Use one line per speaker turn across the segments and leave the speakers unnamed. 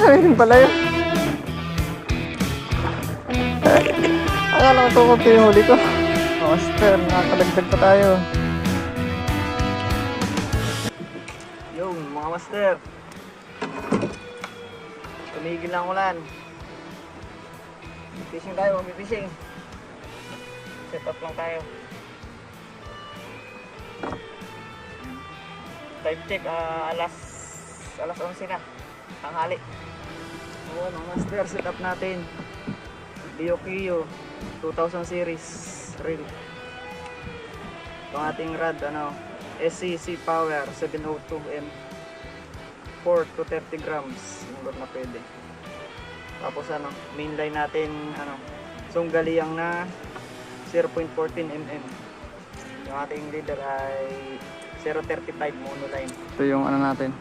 Meron pala yun. Akala ko tukunti yung huli ko. Master, nakakadagdag pa tayo. Yung mga master, tumigil lang ulan. Fishing tayo, mag-fishing. Set up lang tayo. Time check, alas 11 na, tanghali. Oo mga master, set up natin Deukio 2000 series reel. Itong ating rod, SC-CPOWER 702M 4 to 30 grams yung na pwede. Tapos mainline natin Sougaliyang na 0.14 mm. Yung ating leader ay 0.35 monoline. Ito yung natin.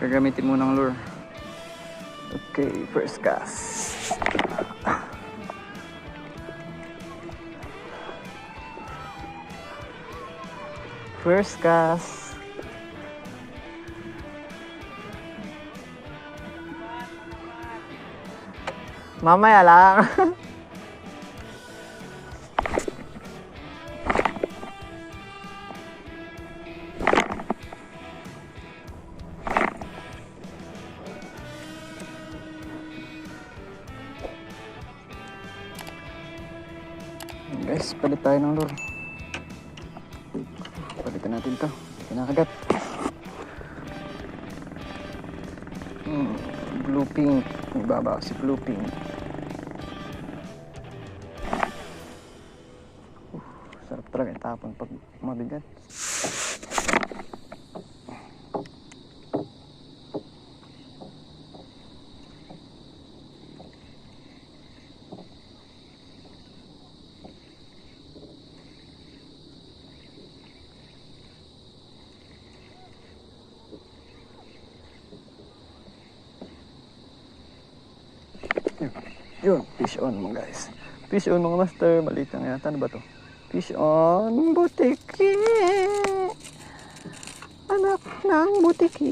Gagamitin mo ng lure. Okay, first cast. First cast. Mamaya lang. Guys, palit tayo ng lure. Palitan natin to. Pinakagat. Blue pink. Ibaba si blue pink. Sarap talaga itapon pag mabigat. Yun, fish on mga guys. Fish on mga master. Maliit lang yata. Ano ba to? Fish on butiki. Anak ng butiki.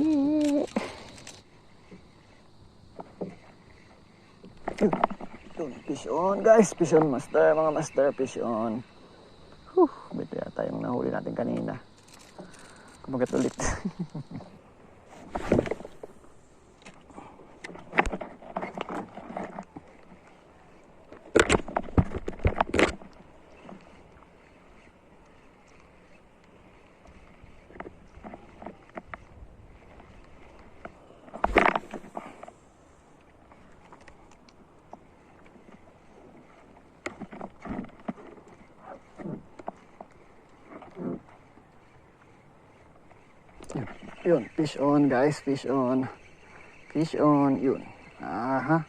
Yun, fish on guys. Fish on master. Mga master, fish on. Bito yata yung nahuli natin kanina. Kumagat ulit. Yun, fish on guys, fish on. Fish on, yun. Aha.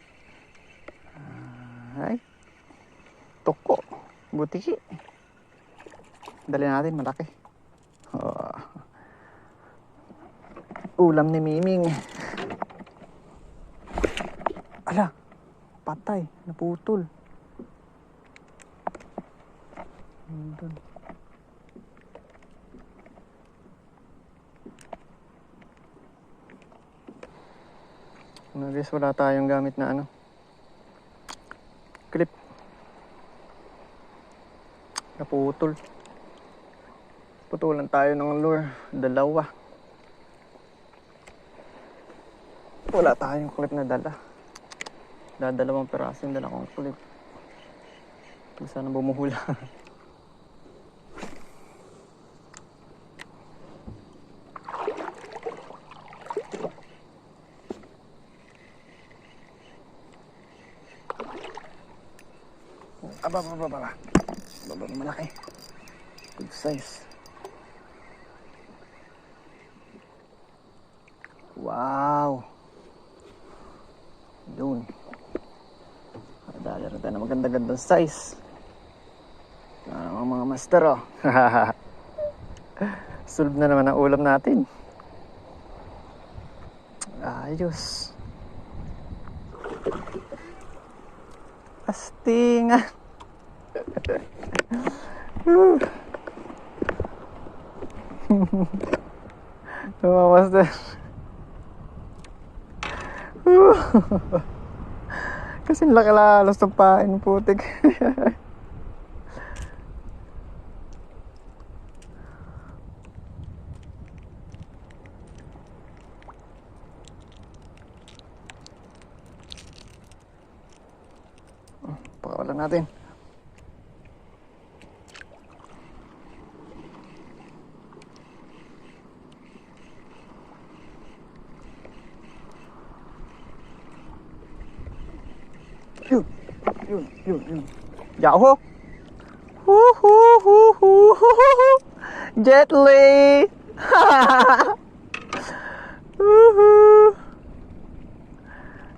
Ay. Toko. Butiki. Dali natin, malaki. Ulam ni Miming. Ala, patay, naputol. Doon. Guys, wala tayong gamit na clip. Naputol. Putulan tayo ng lure. Dalawa. Wala tayong clip na dala. Dalawang peraso yung dala kong clip. Sana bumuhula. Baba. Malaki. Good size. Wow. Yun. Rada na maganda-gandang size. Mga master, oh. Solve na naman ang ulam natin. Ayos. Astingan. Mga master. Kasi laki-lalos ng pain, putik. Pakawalan natin. Yun. Yahoo! Jet Li!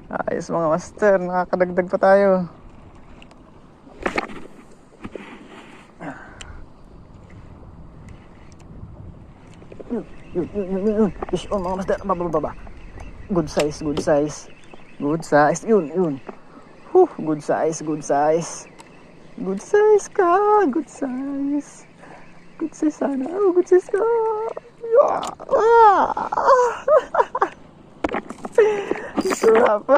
Ayos mga master, nakakadagdag pa tayo. Yun. Fish on mga master, baba. Good size. Yun. Good size ka. Good size sana. Good size ka. Sarap.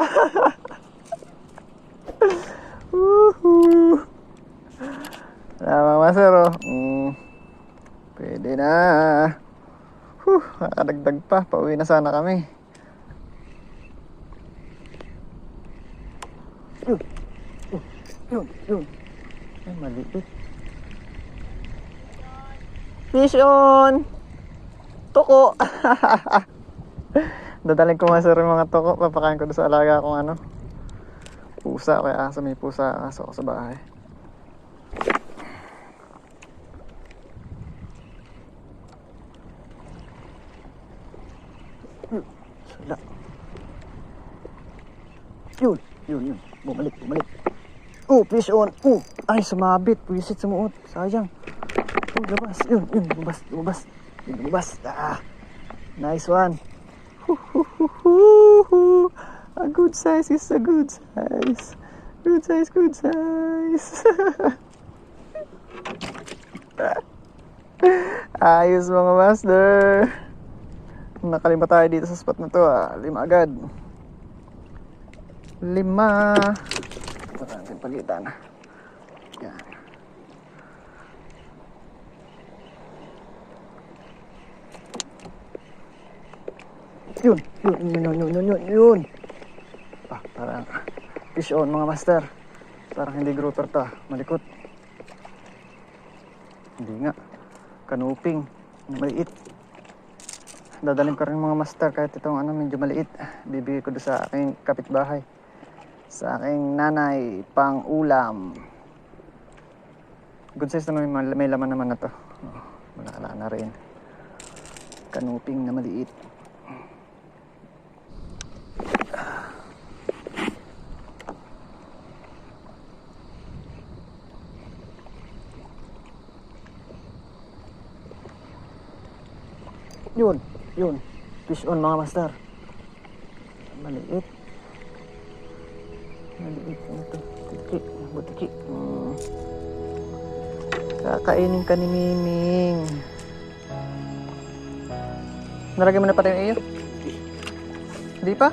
Mga master, pwede na. Nakadagdag pa. Pauwi na sana kami. Yun. Ay, maliit. Fish on! Toko! Dadaling ko master yung mga toko. Papakain ko doon sa alaga kung pusa. Kaya asa may pusa. Aso ko sa bahay. Sala. Yun. Bumalik. Fish on. Ay, sumabit. Pwisit sumuot. Sayang. Labas. Yun. Lumabas. Nice one. A good size is a good size. Good size. Ayos mga master. Nakalima tayo dito sa spot na to. 5 agad. 5. Ito natin palitan. Yan. Yun. Parang fish on mga master. Parang hindi grouper to. Malikot. Hindi nga. Kanuping. Maliit. Dadaling ko rin mga master kahit itong medyo maliit. Bibigay ko doon sa aking kapitbahay. Sa aking nanay, pang ulam. Good size na may laman naman na to. Wala na rin. Kanuping na maliit. Yun. Fish on mga master. Maliit. Ito. Butiki. Kakainin ka ni Miming. Nalagay mo na pati yung iyo? Hindi pa?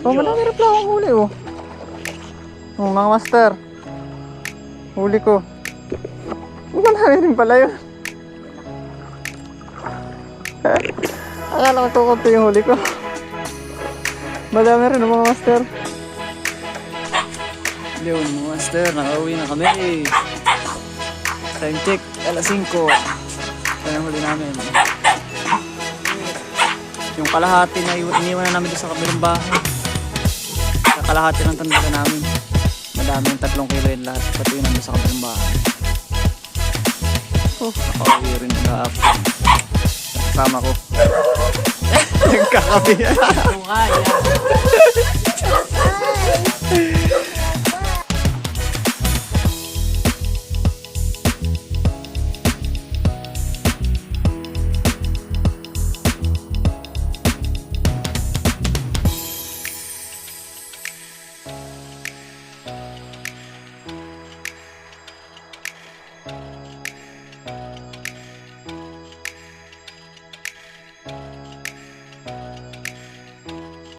Madami rin pala akong huli mga master. Huli ko. Madami rin pala yun. Akala ko kukunti yung huli ko. Madami rin mga master. Yun mga master, nakauwi na kami. Time check, 5:00. Ito yung huli namin. Yung kalahati na iniwan na namin doon sa kabilang bahay. Sa kalahati ng tanda namin. Madami yung 3 kilo yun lahat. Pati yun namin sa kabilang bahay. Nakauwi rin yung kahapon. Kasama ko. Yung kakabi.